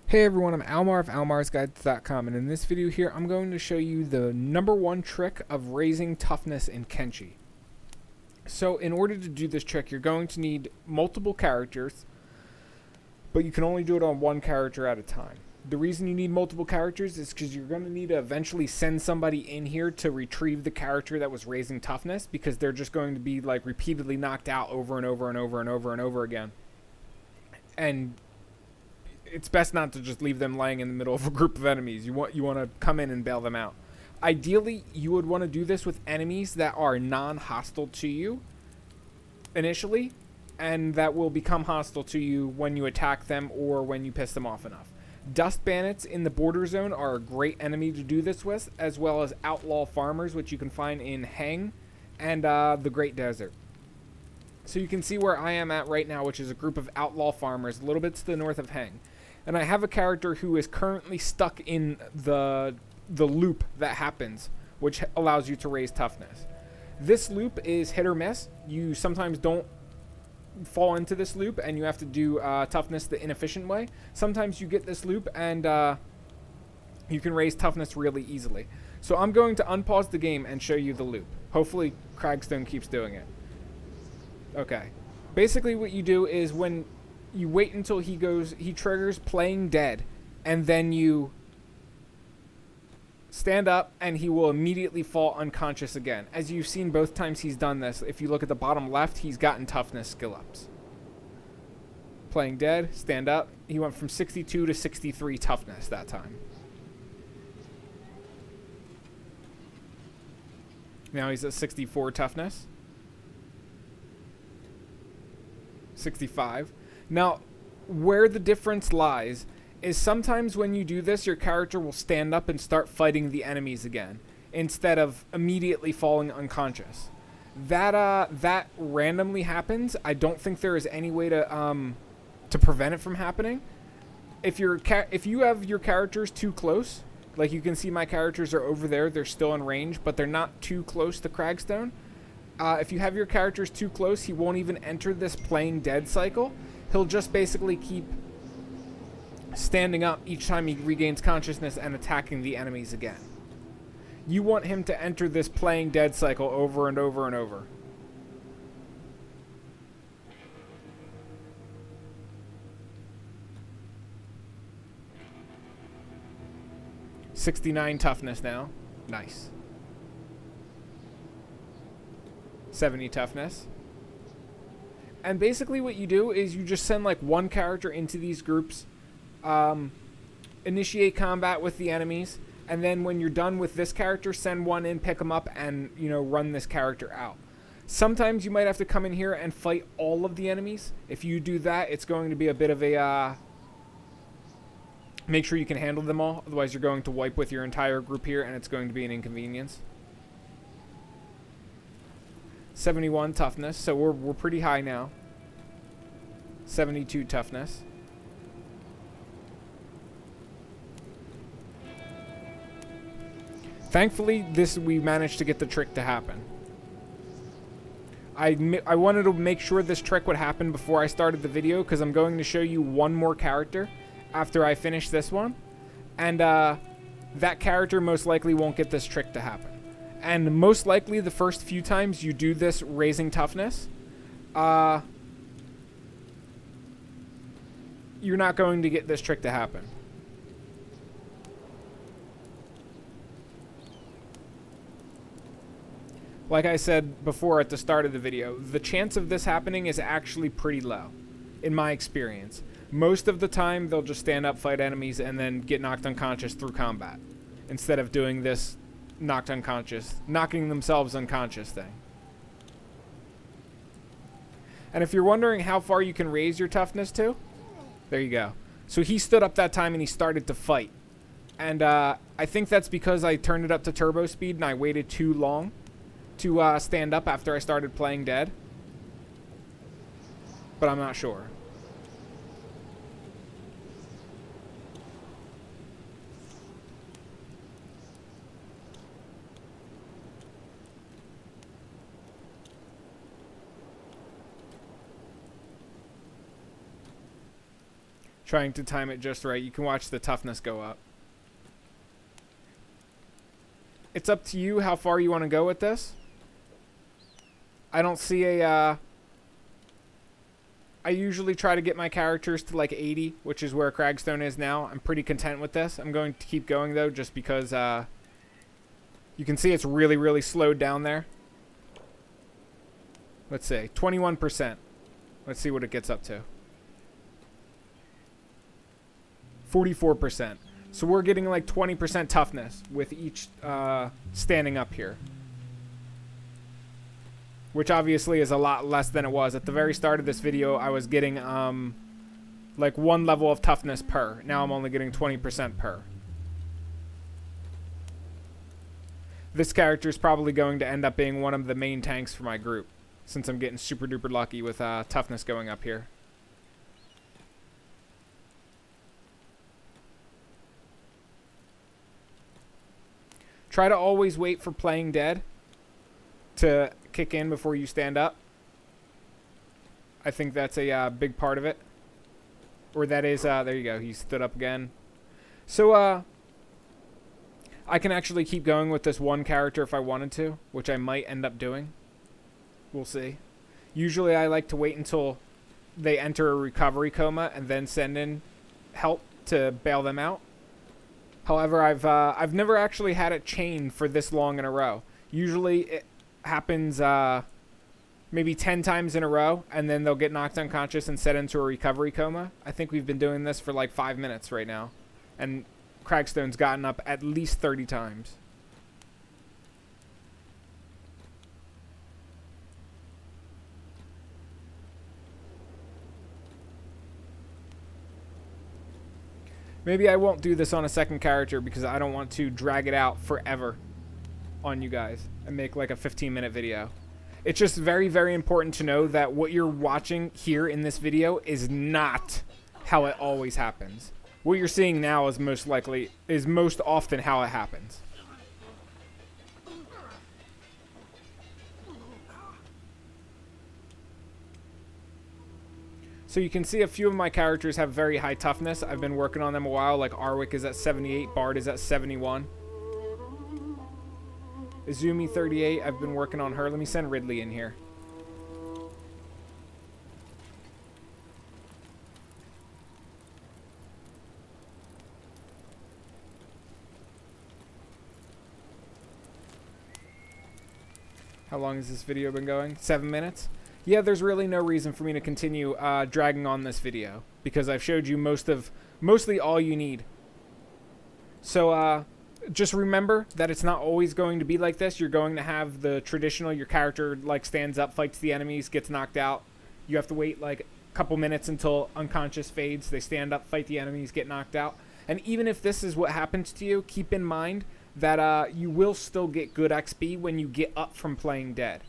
Hey everyone, I'm Almar of almarsguides.com, and in this video here I'm going to show you the #1 trick of raising toughness in Kenshi. So in order to do this trick, you're going to need multiple characters, but you can only do it on one character at a time. The reason you need multiple characters is because you're going to need to eventually send somebody in here to retrieve the character that was raising toughness, because they're just going to be like repeatedly knocked out over and over and over and over and over again. And it's best not to just leave them lying in the middle of a group of enemies. You want to come in and bail them out. Ideally, you would want to do this with enemies that are non-hostile to you initially, and that will become hostile to you when you attack them or when you piss them off enough. Dust bandits in the border zone are a great enemy to do this with, as well as outlaw farmers, which you can find in Heng and the Great Desert. So you can see where I am at right now, which is a group of outlaw farmers a little bit to the north of Heng. And I have a character who is currently stuck in the loop that happens, which allows you to raise toughness. This loop is hit or miss. You sometimes don't fall into this loop, and you have to do toughness the inefficient way. Sometimes you get this loop, and you can raise toughness really easily. So I'm going to unpause the game and show you the loop. Hopefully Cragstone keeps doing it. Okay. Basically what you do is when you wait until he triggers playing dead, and then you stand up and he will immediately fall unconscious again. As you've seen both times he's done this, if you look at the bottom left, he's gotten toughness skill ups. Playing dead, stand up. He went from 62 to 63 toughness that time. Now he's at 64 toughness. 65. Now, where the difference lies is sometimes when you do this, your character will stand up and start fighting the enemies again, instead of immediately falling unconscious. That randomly happens. I don't think there is any way to prevent it from happening. If you have your characters too close, like you can see my characters are over there, they're still in range, but they're not too close to Cragstone. If you have your characters too close, he won't even enter this playing dead cycle. He'll just basically keep standing up each time he regains consciousness and attacking the enemies again. You want him to enter this playing dead cycle over and over and over. "69 toughness now. Nice. 70 toughness. And basically what you do is you just send like one character into these groups, initiate combat with the enemies, and then when you're done with this character, send one in, pick them up, and run this character out. Sometimes you might have to come in here and fight all of the enemies. If you do that, it's going to be a bit of a make sure you can handle them all, otherwise you're going to wipe with your entire group here, and it's going to be an inconvenience. 71 toughness, so we're pretty high now. 72 toughness. Thankfully, we managed to get the trick to happen. I wanted to make sure this trick would happen before I started the video, because I'm going to show you one more character after I finish this one, and that character most likely won't get this trick to happen. And most likely the first few times you do this raising toughness, you're not going to get this trick to happen. Like I said before at the start of the video, the chance of this happening is actually pretty low, in my experience. Most of the time they'll just stand up, fight enemies, and then get knocked unconscious through combat, instead of doing this knocking themselves unconscious thing. And if you're wondering how far you can raise your toughness to, there you go. So he stood up that time and he started to fight. And I think that's because I turned it up to turbo speed and I waited too long to stand up after I started playing dead. But I'm not sure. Trying to time it just right. You can watch the toughness go up. It's up to you how far you want to go with this. I don't see a... I usually try to get my characters to like 80, which is where Cragstone is now. I'm pretty content with this. I'm going to keep going though, just because you can see it's really, really slowed down there. Let's see, 21%. Let's see what it gets up to. 44%. So we're getting like 20% toughness with each standing up here. Which obviously is a lot less than it was. At the very start of this video, I was getting like 1 level of toughness per. Now I'm only getting 20% per. This character is probably going to end up being one of the main tanks for my group, since I'm getting super duper lucky with toughness going up here. Try to always wait for playing dead to kick in before you stand up. I think that's a big part of it. Or that is, there you go, he stood up again. So, I can actually keep going with this one character if I wanted to, which I might end up doing. We'll see. Usually I like to wait until they enter a recovery coma and then send in help to bail them out. However, I've never actually had it chain for this long in a row. Usually it happens maybe 10 times in a row, and then they'll get knocked unconscious and set into a recovery coma. I think we've been doing this for like 5 minutes right now, and Cragstone's gotten up at least 30 times. Maybe I won't do this on a second character because I don't want to drag it out forever on you guys and make like a 15-minute video. It's just very, very important to know that what you're watching here in this video is not how it always happens. What you're seeing now is most often how it happens. So you can see a few of my characters have very high toughness. I've been working on them a while, like Arwick is at 78, Bard is at 71. Izumi 38, I've been working on her. Let me send Ridley in here. How long has this video been going? 7 minutes? Yeah, there's really no reason for me to continue dragging on this video because I've showed you mostly all you need. So just remember that it's not always going to be like this. You're going to have the traditional, your character like stands up, fights the enemies, gets knocked out. You have to wait like a couple minutes until unconscious fades. They stand up, fight the enemies, get knocked out. And even if this is what happens to you, keep in mind that you will still get good XP when you get up from playing dead.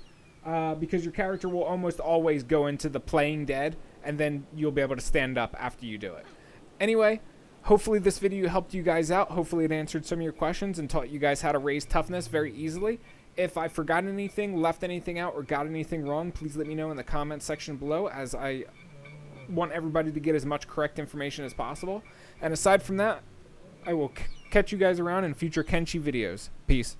Because your character will almost always go into the playing dead, and then you'll be able to stand up after you do it. Anyway, hopefully this video helped you guys out. Hopefully it answered some of your questions and taught you guys how to raise toughness very easily. If I forgot anything, left anything out, or got anything wrong, please let me know in the comment section below, as I want everybody to get as much correct information as possible. And aside from that, I will catch you guys around in future Kenshi videos. Peace.